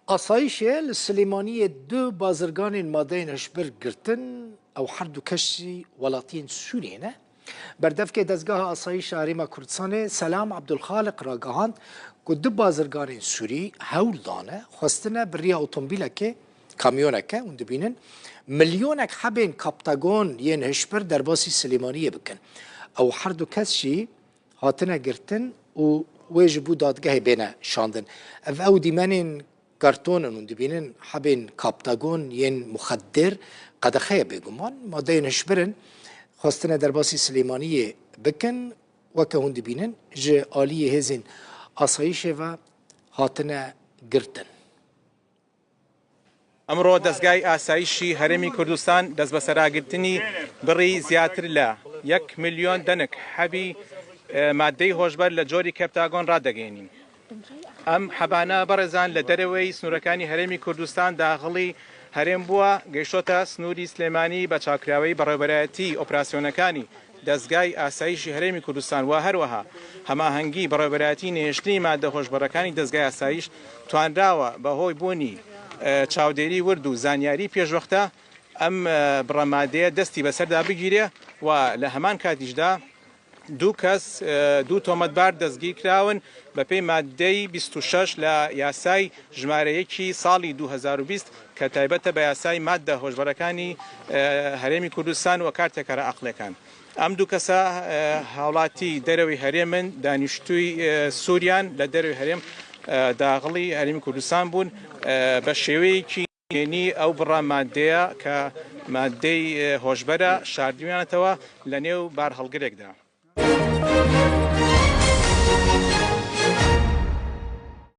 آسایش السلیمانی دو بازرگان مادین هشبر گرتن او هر دو کشی ولاتین سوریه نه بردف که دزگاه آسایش هریما کردستان سلام عبدالخالق را گهاند که دو بازرگان سوری هول دانه خواستنه بری اتومبیل که کامیونه که اون دبینن ملیونک حبین کاپتاگون ین هشبر در باسی سلیمانی بکن او هر دو کشی هاتنه گرتن و ویجبو دادگاه بینه شاندن او دیمنین كرتون وندبينن حبين كابتاغون ين مخدر قد خيب بيجمان ما دين هشبرن خواستنا درباسي سليمانية بكن وكهندبينن ج آلية هزين آسايشة و هاتنا گرتن ئەمڕۆ دەستگای ئاسایشی هەرێمی کوردستان دەست بە سەراگرتنی بڕی زیاتر لە 1 ملیۆن دەنک حەبی مادەی هۆشبەر لە جۆری کەپتاگۆن ڕادەگەێنین. ئەم حەبانە بەڕێزان لە دەرەوەی سنوورەکانی هەرێمی کوردستان داخڵی هەرێم بووە گەیشتۆتە سنووری سلێمانی بە چاکراوەی بەڕێوەبەرایەتی ئۆپراسیۆنەکانی دەستگای ئاسایشی هەرێمی کوردستان و هەروەها هەماهەنگی بەڕێوەبەرایەتی نێشتنی مادە هۆشبەرەکانی دەستگای ئاسایش توانراوە بەهۆی بوونی چاودێری ورد و زانیاری پێشوەختە ئەم بڕەمادەیە دەستی بەسەردا بگیرێ و لە هەمان کاتیشدا دوو کەس دوو تۆمەتبار دەستگیر کراون بە پێی مادەی 26 لە یاسای ژمارەیەکی ساڵی 2020 کە تایبەتە بە یاسای مادە هۆشبەرەکانی هەرێمی کوردستان و کارتێکەرە عەقڵەکان. ئەم دوو کەسە هاوڵاتی دەرەوەی هەرێمن دانیشتووی سووریان لە دەرەوەی هەرێم داخڵی هەرێمی کوردستان بوون بە شێوەیەکی نێنی ئەو بڕە مادەیە کە مادەی هۆشبەرە شاردویانەتەوە لە نێو بار هەڵگرێکدا.